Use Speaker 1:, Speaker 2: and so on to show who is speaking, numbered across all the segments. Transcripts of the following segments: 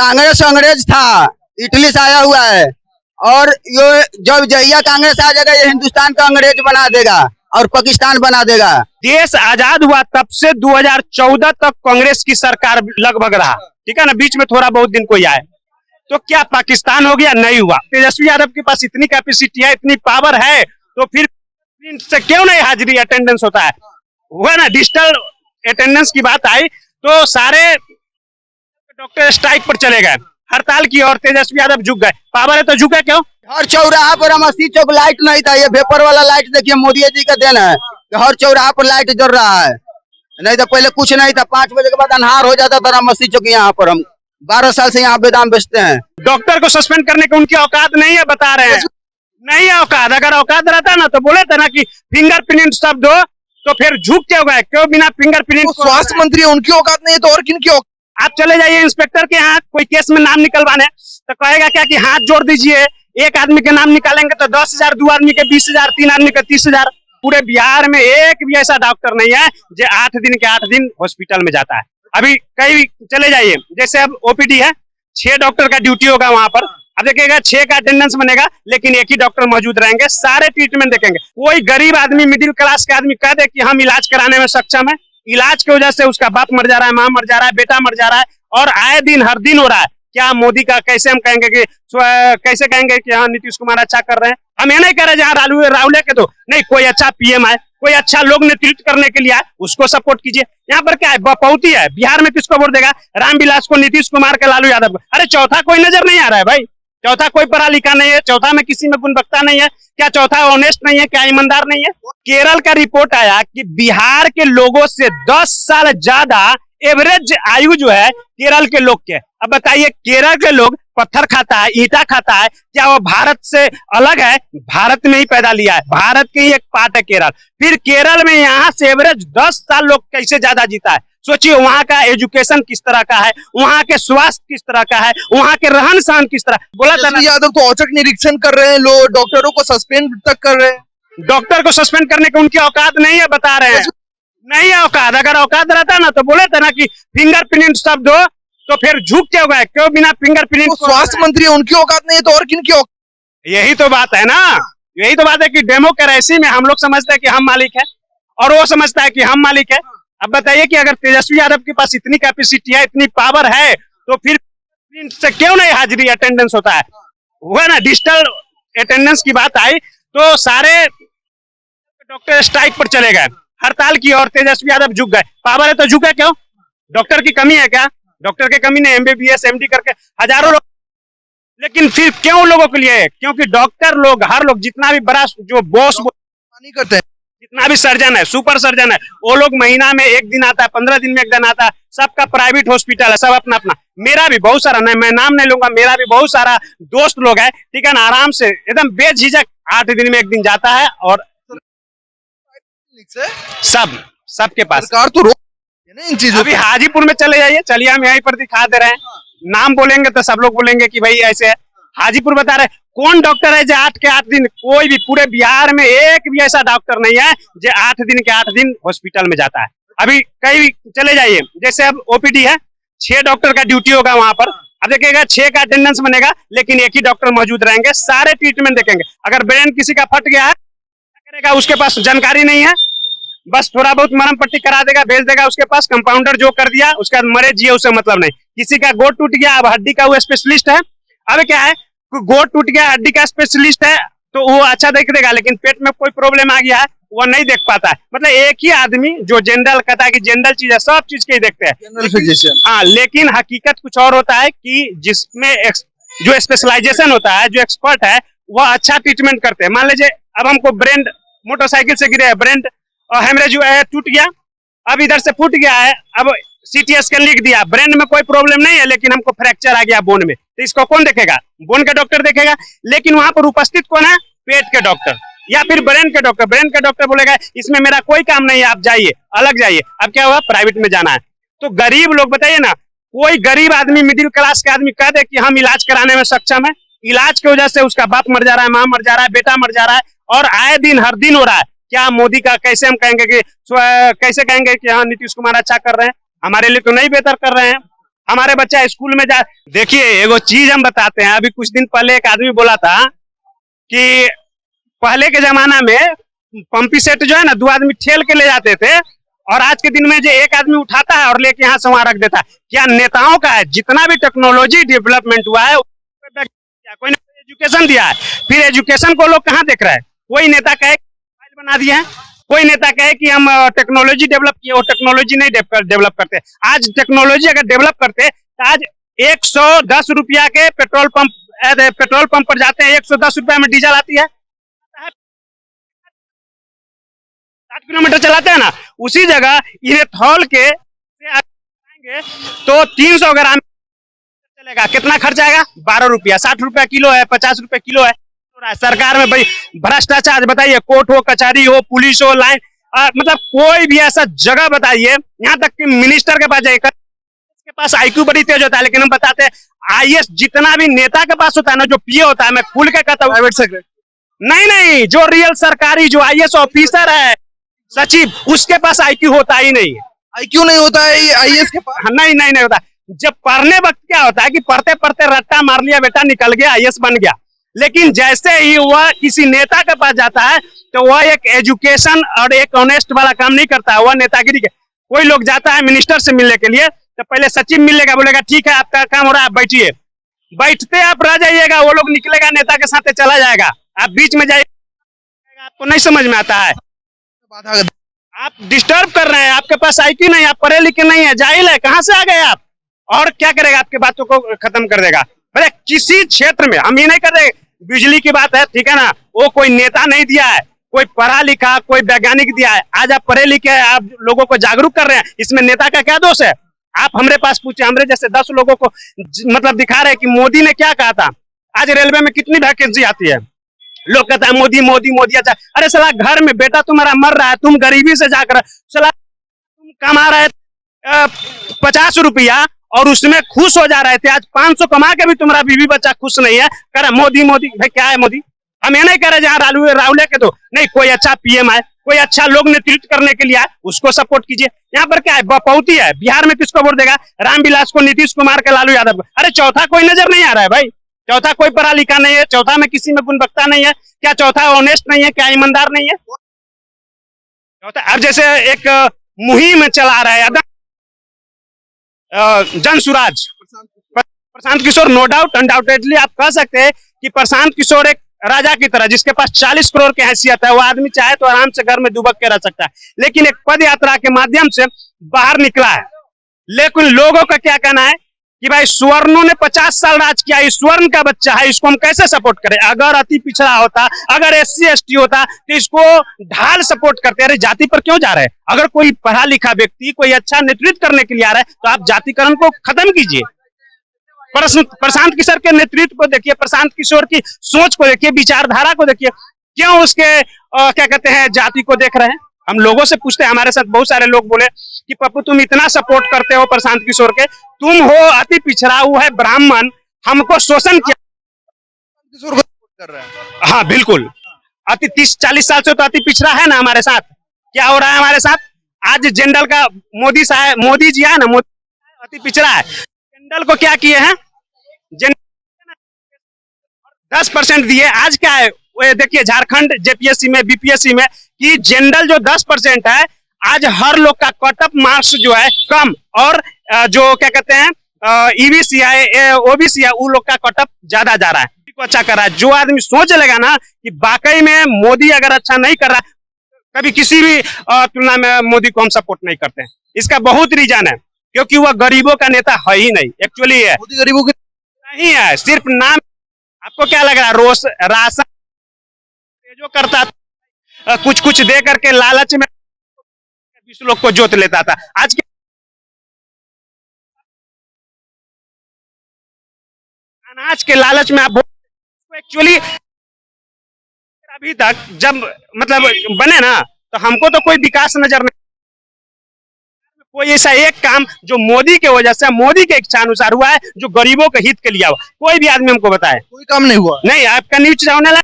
Speaker 1: कांग्रेस अंग्रेज था, इटली से आया हुआ है। और ये जब जहिया कांग्रेस आ जाएगा ये हिंदुस्तान का अंग्रेज बना देगा और पाकिस्तान बना देगा।
Speaker 2: देश आजाद हुआ तब से 2014 तक कांग्रेस की सरकार लगभग रहा, ठीक है ना। बीच में थोड़ा बहुत दिन कोई आए, तो क्या पाकिस्तान हो गया? नहीं हुआ। तेजस्वी यादव के पास इतनी कैपेसिटी है, इतनी पावर है, तो फिर से क्यों नहीं हाजिरी अटेंडेंस होता है? हुआ ना, डिजिटल अटेंडेंस की बात आई तो सारे डॉक्टर स्ट्राइक पर चले गए, हड़ताल की, और तेजस्वी यादव झुक गए। पावर है तो झुका क्यों?
Speaker 1: हर चौराहा पर हम 80 चौक लाइट नहीं था, ये वेपर वाला लाइट देखिए मोदी जी का देन है। हर चौराहा पर लाइट जल रहा है, नहीं तो पहले कुछ नहीं था। 5 बजे के बाद अंधार हो जाता था। 80 चौक यहाँ पर हम 12 साल से यहाँ बेदाम बेचते हैं।
Speaker 2: डॉक्टर को सस्पेंड करने की उनकी औकात नहीं है, बता रहे हैं। नहीं है औकात। अगर औकात रहता ना तो बोले थे ना कि फिंगरप्रिंट सब दो, तो फिर झुक क्यों गए? क्यों बिना फिंगरप्रिंट?
Speaker 1: स्वास्थ्य मंत्री उनकी औकात नहीं है तो और किन की औकात?
Speaker 2: आप चले जाइए इंस्पेक्टर के यहाँ कोई केस में नाम निकलवाने, तो कहेगा क्या कि हाथ जोड़ दीजिए। एक आदमी के नाम निकालेंगे तो 10,000, 2 आदमी के 20,000, 3 आदमी के 30,000। पूरे बिहार में एक भी ऐसा डॉक्टर नहीं है जो 8 दिन के 8 दिन हॉस्पिटल में जाता है। अभी कहीं चले जाइए, जैसे अब ओपीडी है, 6 डॉक्टर का ड्यूटी होगा वहां पर। अब देखिएगा 6 का अटेंडेंस बनेगा, लेकिन एक ही डॉक्टर मौजूद रहेंगे, सारे ट्रीटमेंट देखेंगे। कोई गरीब आदमी, मिडिल क्लास का आदमी कह दे कि हम इलाज कराने में सक्षम है, इलाज की वजह से उसका बाप मर जा रहा है, माँ मर जा रहा है, बेटा मर जा रहा है, और आए दिन हर दिन हो रहा है। क्या मोदी का कैसे हम कहेंगे कि हाँ नीतीश कुमार अच्छा कर रहे हैं? हम ये नहीं कह रहे जहाँ राहुल के तो नहीं, कोई अच्छा पीएम आए, कोई अच्छा लोग नेतृत्व करने के लिए आए, उसको सपोर्ट कीजिए। यहाँ पर क्या है, बपौती है। बिहार में किसको वोट देगा? रामविलास को, नीतीश कुमार के, लालू यादव को। अरे चौथा कोई नजर नहीं आ रहा है भाई। चौथा कोई पढ़ा लिखा नहीं है, चौथा में किसी में गुणवत्ता नहीं है। क्या चौथा ऑनेस्ट नहीं है? क्या ईमानदार नहीं है? केरल का रिपोर्ट आया कि बिहार के लोगों से 10 साल ज्यादा एवरेज आयु जो है केरल के लोग के। अब बताइए, केरल के लोग पत्थर खाता है, ईंटा खाता है, क्या वो भारत से अलग है? भारत में ही पैदा लिया है, भारत की ही एक पार्ट है केरल। फिर केरल में यहाँ से एवरेज 10 साल लोग कैसे ज्यादा जीता है? सोचिए, वहाँ का एजुकेशन किस तरह का है, वहाँ के स्वास्थ्य किस तरह का है, वहाँ के रहन सहन किस तरह। बोला था ना,
Speaker 1: यादव तो औचक निरीक्षण कर रहे हैं, लोग डॉक्टरों को सस्पेंड तक कर रहे हैं।
Speaker 2: डॉक्टर को सस्पेंड करने की उनकी औकात नहीं है, बता रहे हैं। नहीं है औकात। अगर औकात रहता ना तो बोले थे ना कि फिंगरप्रिंट सब दो, तो फिर झुक क्यों गए? क्यों बिना फिंगरप्रिंट?
Speaker 1: स्वास्थ्य मंत्री उनकी औकात नहीं है तो और किन की औकात?
Speaker 2: यही तो बात है ना, यही तो बात है कि डेमोक्रेसी में हम लोग समझते हैं कि हम मालिक है, और वो समझता है कि हम मालिक है। अब बताइए कि अगर तेजस्वी यादव के पास इतनी कैपेसिटी है, इतनी पावर है, तो फिर से क्यों नहीं हाजिरी अटेंडेंस होता है? हुआ ना, डिजिटल अटेंडेंस की बात आई तो सारे डॉक्टर स्ट्राइक पर चले गए, हड़ताल की, और तेजस्वी यादव झुक गए। पावर है तो झुका क्यों? डॉक्टर की कमी है क्या? डॉक्टर की कमी नहीं, एमबीबीएस एमडी करके हजारों लोग, लेकिन फिर क्यों लोगों के लिए? क्योंकि डॉक्टर लोग, हर लोग, जितना भी बड़ा जो बॉस
Speaker 1: नहीं करते हैं,
Speaker 2: जितना भी सर्जन है, सुपर सर्जन है, वो लोग महीना में 1 दिन आता है, 15 दिन में 1 दिन आता है। सबका प्राइवेट हॉस्पिटल है, सब अपना अपना। मेरा भी बहुत सारा, नहीं मैं नाम नहीं लूंगा, मेरा भी बहुत सारा दोस्त लोग है, ठीक है ना, आराम से एकदम बेझिझक 8 दिन में 1 दिन जाता है। और सबके पास
Speaker 1: सरकार तो रोक इन चीजों।
Speaker 2: अभी हाजीपुर में चले जाइए, चलिए हम यहीं पर दिखा दे रहे हैं। नाम बोलेंगे तो सब लोग बोलेंगे कि भाई ऐसे है। हाजीपुर बता रहे, कौन डॉक्टर है जो 8 के 8 दिन, कोई भी पूरे बिहार में एक भी ऐसा डॉक्टर नहीं है जो 8 दिन के 8 दिन हॉस्पिटल में जाता है। अभी कहीं चले जाइए, जैसे अब ओपीडी है, 6 डॉक्टर का ड्यूटी होगा वहां पर। अब देखिएगा 6 का अटेंडेंस बनेगा, लेकिन एक ही डॉक्टर मौजूद रहेंगे, सारे ट्रीटमेंट देखेंगे। अगर ब्रेन किसी का फट गया है, क्या करेगा? उसके पास जानकारी नहीं है, बस थोड़ा बहुत मरम पट्टी करा देगा, भेज देगा उसके पास। कंपाउंडर जो कर दिया, उसके बाद मरे जिए, उससे मतलब नहीं। किसी का गोड़ टूट गया, अब हड्डी का वो स्पेशलिस्ट है। अब क्या है, गोड़ टूट गया, हड्डी का स्पेशलिस्ट है, तो वो अच्छा देख देगा, लेकिन पेट में कोई प्रॉब्लम आ गया है, वो नहीं देख पाता है। मतलब एक ही आदमी जो जनरल कहता है कि जनरल चीज है, सब चीज के ही देखते हैं। हाँ, लेकिन हकीकत कुछ और होता है कि जिसमें जो स्पेशलाइजेशन होता है, जो एक्सपर्ट है, वह अच्छा ट्रीटमेंट करते हैं। मान लीजिए अब हमको ब्रेन, मोटरसाइकिल से गिरे, ब्रेन और हेमरेज टूट गया, अब इधर से फूट गया है, अब सीटी स्कैन लिख दिया, ब्रेन में कोई प्रॉब्लम नहीं है, लेकिन हमको फ्रैक्चर आ गया बोन में, तो इसको कौन देखेगा? बोन का डॉक्टर देखेगा। लेकिन वहां पर उपस्थित कौन है? पेट के डॉक्टर या फिर ब्रेन के डॉक्टर। ब्रेन के डॉक्टर बोलेगा इसमें मेरा कोई काम नहीं है, आप जाइए, अलग जाइए। अब क्या हुआ? प्राइवेट में जाना है। तो गरीब लोग, बताइए ना, कोई गरीब आदमी, मिडिल क्लास का आदमी कह दे कि हम इलाज कराने में सक्षम है, इलाज की वजह से उसका बाप मर जा रहा है, माँ मर जा रहा है, बेटा मर जा रहा है, और आए दिन हर दिन हो रहा है। क्या मोदी का कैसे हम कहेंगे कि हाँ नीतीश कुमार अच्छा कर रहे हैं? हमारे लिए तो नहीं बेहतर कर रहे हैं। हमारे बच्चा स्कूल में जा, देखिए एगो चीज हम बताते हैं। अभी कुछ दिन पहले एक आदमी बोला था कि पहले के जमाना में पंपी सेट जो है ना, 2 आदमी ठेल के ले जाते थे, और आज के दिन में जो एक आदमी उठाता है और लेके यहाँ से वहां रख देता है। क्या नेताओं का है? जितना भी टेक्नोलॉजी डेवलपमेंट हुआ है, कोई ने एजुकेशन दिया है, फिर एजुकेशन को लोग कहाँ देख रहे हैं? कोई नेता कहे मोबाइल बना दिए हैं, कोई नेता कहे कि हम टेक्नोलॉजी डेवलप किए, वो टेक्नोलॉजी नहीं डेवलप करते। आज टेक्नोलॉजी अगर डेवलप करते तो आज 110 रुपया के पेट्रोल पंप पर जाते हैं, 110 रुपया में डीजल आती है। 60 किलोमीटर चलाते हैं ना, उसी जगह इन्हें थौल के आएंगे तो 300 ग्राम चलेगा। कितना खर्च आएगा? 12 रुपया। 60 रुपया किलो है, 50 रुपया किलो है। सरकार में भाई भ्रष्टाचार बताइए, कोर्ट हो, कचहरी हो, पुलिस हो, लाइन, मतलब कोई भी ऐसा जगह बताइए, यहाँ तक कि मिनिस्टर के पास जाइए, के पास आईक्यू बड़ी तेज होता है, लेकिन हम बताते हैं आईएएस जितना भी नेता के पास होता है ना, जो पीए होता है, मैं खुल के कहता हूँ, प्राइवेट सेक्रेटरी नहीं, जो रियल सरकारी जो आईएएस ऑफिसर है, सचिव, उसके पास आईक्यू होता ही नहीं है।
Speaker 3: आईक्यू नहीं होता है आईएएस के पास?
Speaker 2: नहीं होता। जब पढ़ने वक्त क्या होता है कि पढ़ते पढ़ते रट्टा मार लिया, बेटा निकल गया, आईएएस बन गया। लेकिन जैसे ही वह किसी नेता के पास जाता है तो वह एक एजुकेशन और एक ऑनेस्ट वाला काम नहीं करता है, वह नेतागिरी के। कोई लोग जाता है मिनिस्टर से मिलने के लिए तो पहले सचिव मिलेगा, बोलेगा ठीक है आपका काम हो रहा है, आप बैठिए। बैठते आप रह जाइएगा, वो लोग निकलेगा, नेता के साथ चला जाएगा, आप बीच में जाइएगा, आपको नहीं समझ में आता है। आप डिस्टर्ब कर रहे हैं, आपके पास आईक्यू नहीं, आप पढ़े लिखे नहीं है, जाहिल है, कहाँ से आ गए आप? और क्या करेगा? आपके बातों को खत्म कर देगा। अरे किसी क्षेत्र में हम ये नहीं कर रहे, बिजली की बात है, ठीक है ना, वो कोई नेता नहीं दिया है, कोई पढ़ा लिखा, कोई वैज्ञानिक दिया है। आज आप पढ़े लिखे हैं, आप लोगों को जागरूक कर रहे हैं, इसमें नेता का क्या दोष है? आप हमरे पास पूछे, हमरे जैसे 10 लोगों को मतलब दिखा रहे हैं कि मोदी ने क्या कहा था। आज रेलवे में कितनी वैकेंसी आती है, लोग कहता है मोदी मोदी मोदी। अच्छा, अरे सला घर में बेटा तुम्हारा मर रहा है, तुम गरीबी से जाकर सला तुम कमा रहे 50 रुपया और उसमें खुश हो जा रहे थे, आज 500 कमा के भी तुम्हारा बीवी बच्चा खुश नहीं है, कह रहा मोदी मोदी। भाई क्या है मोदी? हम ये नहीं कह रहे जहाँ राहुल के तो नहीं, कोई अच्छा पीएम आए, कोई अच्छा लोग नेतृत्व करने के लिए आए, उसको सपोर्ट कीजिए। यहाँ पर क्या है? बपौती है। बिहार में किसको वोट देगा? रामविलास को, नीतीश कुमार के, लालू यादव को। अरे चौथा कोई नजर नहीं आ रहा है भाई, चौथा कोई पढ़ा लिखा नहीं है, चौथा में किसी में गुणवत्ता नहीं है। क्या चौथा ऑनेस्ट नहीं है? क्या ईमानदार नहीं है? चौथा अब जैसे एक मुहिम चला रहा है Jan Suraaj, Prashant Kishor, no doubt undoubtedly आप कह सकते हैं कि प्रशांत किशोर एक राजा की तरह, जिसके पास 40 करोड़ की हैसियत है, वो आदमी चाहे तो आराम से घर में दुबक के रह सकता है, लेकिन एक पद यात्रा के माध्यम से बाहर निकला है। लेकिन लोगों का क्या कहना है कि भाई स्वर्णों ने 50 साल राज किया, इस स्वर्ण का बच्चा है, इसको हम कैसे सपोर्ट करें? अगर अति पिछड़ा होता, अगर SC ST होता तो इसको ढाल सपोर्ट करते। अरे जाति पर क्यों जा रहे हैं? अगर कोई पढ़ा लिखा व्यक्ति कोई अच्छा नेतृत्व करने के लिए आ रहा है तो आप जातिकरण को खत्म कीजिए। प्रशांत किशोर के नेतृत्व को देखिए, प्रशांत किशोर की सोच को देखिए, विचारधारा को देखिए, क्यों उसके क्या कहते हैं जाति को देख रहे हैं? हम लोगों से पूछते हैं, हमारे साथ बहुत सारे लोग बोले कि पप्पू तुम इतना सपोर्ट करते हो प्रशांत किशोर के, तुम हो अति पिछड़ा, वो है ब्राह्मण, हमको शोषण किया।
Speaker 3: किशोर को सपोर्ट कर रहा है?
Speaker 2: हाँ बिल्कुल, अति 30-40 साल से तो अति पिछड़ा है ना हमारे साथ। क्या हो रहा है हमारे साथ? आज जनरल का मोदी जी है ना, मोदी अति पिछड़ा है। जनरल को क्या किए हैं? 10% दिए। आज क्या है देखिए, झारखंड JPSC में, BPSC में कि जनरल जो 10% है, आज हर लोग का कट ऑफ मार्क्स जो है कम, और जो क्या कहते हैं EBC है, OBC है, वो लोग का कट ऑफ ज्यादा जा रहा है, को अच्छा कर रहा है। जो आदमी सोच लेगा ना कि वाकई में मोदी अगर अच्छा नहीं कर रहा, कभी किसी भी तुलना में मोदी को हम सपोर्ट नहीं करते हैं। इसका बहुत रीजन है, क्योंकि वह गरीबों का नेता है ही नहीं, एक्चुअली है
Speaker 3: मोदी गरीबों के
Speaker 2: नहीं है, सिर्फ नाम। आपको क्या लग रहा है? राशन जो करता था, कुछ कुछ दे करके लालच में 20 लोग को जोत लेता था। आज के अनाज के लालच में आप एक्चुअली अभी तक जब मतलब बने ना, तो हमको तो कोई विकास नजर नहीं, कोई ऐसा एक काम जो मोदी के वजह से, मोदी के इच्छा अनुसार हुआ है, जो गरीबों के हित के लिए हुआ, कोई भी आदमी हमको बताए
Speaker 3: कोई काम नहीं हुआ।
Speaker 2: नहीं। आपका न्यूज होने लगा,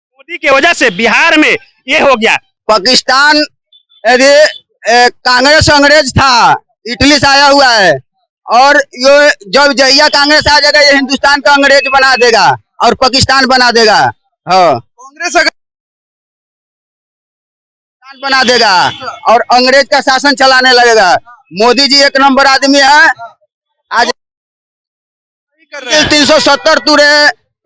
Speaker 2: मोदी की वजह से बिहार में ये हो गया।
Speaker 1: पाकिस्तान कांग्रेस अंग्रेज था, इटली से आया हुआ है, और ये जब जहिया कांग्रेस आ जाएगा ये हिंदुस्तान का अंग्रेज बना देगा और पाकिस्तान बना देगा। हाँ,
Speaker 3: कांग्रेस अगर
Speaker 1: पाकिस्तान बना देगा और अंग्रेज का शासन चलाने लगेगा। मोदी जी एक नंबर आदमी है। आज
Speaker 3: नहीं कर रहे हैं
Speaker 1: 370 तुरे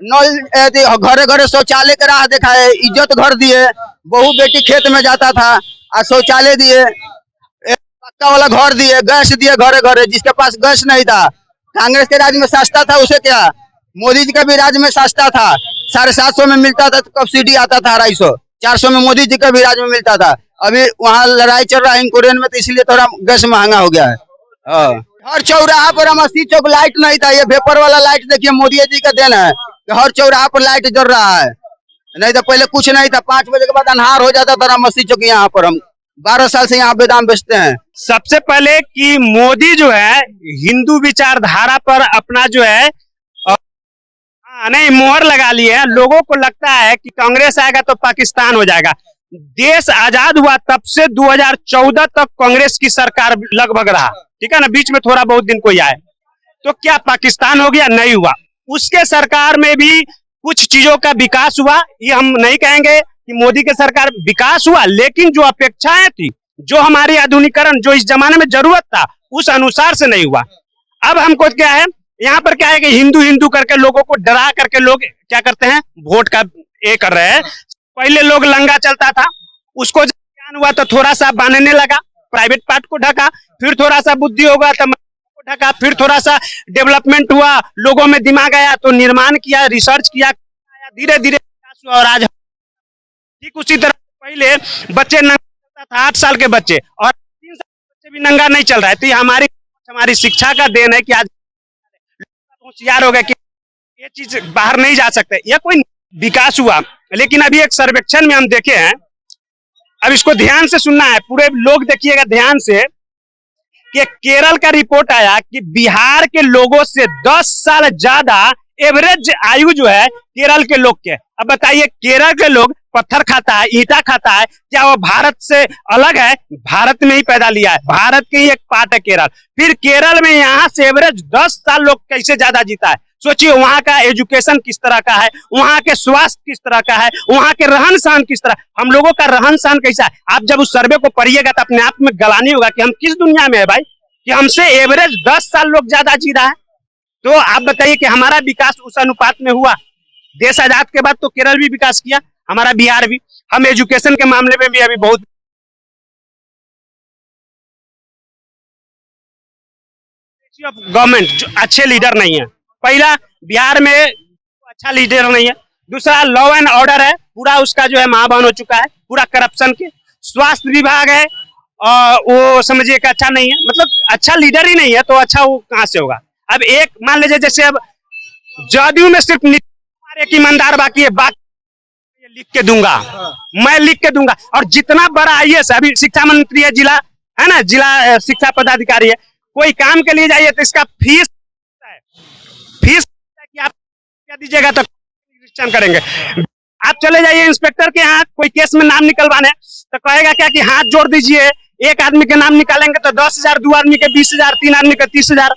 Speaker 1: नल घरे घरे शौचालय के राह दिखाए, इज्जत घर दिए, बहू बेटी खेत में जाता था आज शौचालय दिए, एक पक्का वाला घर दिए, गैस दिए घरे घरे, जिसके पास गैस नहीं था। कांग्रेस के राज में सस्ता था उसे क्या, मोदी जी के भी राज में सस्ता था, 750 में मिलता था, सब्सिडी आता था 250 400 में मोदी जी के भी राज में मिलता था। अभी वहाँ लड़ाई चल रहा है यूक्रेन में, तो इसलिए थोड़ा गैस महंगा हो गया है। हाँ। हर चौराहा पर मस्ती चौक लाइट नहीं था, ये वेपर वाला लाइट देखिए मोदी जी का देन है कि हर चौराहा पर लाइट जल रहा है। नहीं तो पहले कुछ नहीं था, 5 बजे के बाद अंधार हो जाता था मस्ती चौक। यहाँ पर हम 12 साल से यहाँ बेदाम बेचते हैं।
Speaker 2: सबसे पहले कि मोदी जो है हिंदू विचारधारा पर अपना जो है नहीं मोहर लगा लिए है। लोगों को लगता है कि कांग्रेस आएगा तो पाकिस्तान हो जाएगा। देश आजाद हुआ तब से 2014 तक कांग्रेस की सरकार लगभग रहा, ठीक है ना, बीच में थोड़ा बहुत दिन कोई आए, तो क्या पाकिस्तान हो गया? नहीं हुआ। उसके सरकार में भी कुछ चीजों का विकास हुआ, ये हम नहीं कहेंगे कि मोदी के सरकार विकास हुआ, लेकिन जो अपेक्षाएं थी, जो हमारी आधुनिकीकरण जो इस जमाने में जरूरत था, उस अनुसार से नहीं हुआ। अब हमको क्या है, यहाँ पर क्या है कि हिंदू हिंदू करके लोगों को डरा करके लोग क्या करते हैं, वोट का ये कर रहे हैं। पहले लोग लंगा चलता था, उसको जब ज्ञान हुआ तो थोड़ा सा बांधने लगा, प्राइवेट पार्ट को ढका, फिर थोड़ा सा बुद्धि होगा तो ढका, फिर थोड़ा सा डेवलपमेंट हुआ, लोगों में दिमाग आया तो निर्माण किया, रिसर्च किया, धीरे धीरे विकास हुआ। और आज ठीक उसी तरह पहले बच्चे नंगा चलता था, 8 साल के बच्चे, और 3 साल के बच्चे भी नंगा नहीं चल रहा है। तो ये हमारी शिक्षा का देन है कि आज होशियार हो गए कि ये चीज बाहर नहीं जा सकते, यह कोई विकास हुआ। लेकिन अभी एक सर्वेक्षण में हम देखे हैं, अब इसको ध्यान से सुनना है, पूरे लोग देखिएगा ध्यान से, कि केरल का रिपोर्ट आया कि बिहार के लोगों से 10 साल ज्यादा एवरेज आयु जो है केरल के लोग के। अब बताइए, केरल के लोग पत्थर खाता है, ईंटा खाता है, क्या वो भारत से अलग है? भारत में ही पैदा लिया है, भारत के ही एक पार्ट है केरल। फिर केरल में यहाँ से एवरेज 10 साल लोग कैसे ज्यादा जीता है? सोचिए, वहां का एजुकेशन किस तरह का है, वहां के स्वास्थ्य किस तरह का है, वहां के रहन सहन किस तरह, हम लोगों का रहन सहन कैसा है। आप जब उस सर्वे को पढ़िएगा तो अपने आप में गलानी होगा कि हम किस दुनिया में है भाई, कि हमसे एवरेज 10 साल लोग ज्यादा जी रहा है। तो आप बताइए कि हमारा विकास उस अनुपात में हुआ? देश आजाद के बाद तो केरल भी विकास किया, हमारा बिहार भी। हम एजुकेशन के मामले में भी अभी बहुत गवर्नमेंट जो अच्छे लीडर नहीं है। पहला, बिहार में अच्छा लीडर नहीं है। दूसरा, लॉ एंड ऑर्डर है पूरा उसका जो है महाबान हो चुका है, पूरा करप्शन के। स्वास्थ्य विभाग है और वो समझिए कि अच्छा नहीं है, मतलब अच्छा लीडर ही नहीं है तो अच्छा वो कहां से होगा। अब एक मान लीजिए, जैसे अब जदयू में सिर्फ नीतीश कुमार एक ईमानदार बाकी है, बाकी लिख के दूंगा, मैं लिख के दूंगा। और जितना बड़ा आईएएस अभी शिक्षा मंत्री है, जिला है ना, जिला शिक्षा पदाधिकारी है, कोई काम के लिए जाइए तो इसका फीस कि आप क्या दीजिएगा तो निरीक्षण करेंगे। आप चले जाइए इंस्पेक्टर के यहाँ कोई केस में नाम निकलवाने, तो कहेगा क्या कि हाथ जोड़ दीजिए, एक आदमी के नाम निकालेंगे तो 10,000, 2 आदमी के 20,000, 3 आदमी के 30,000।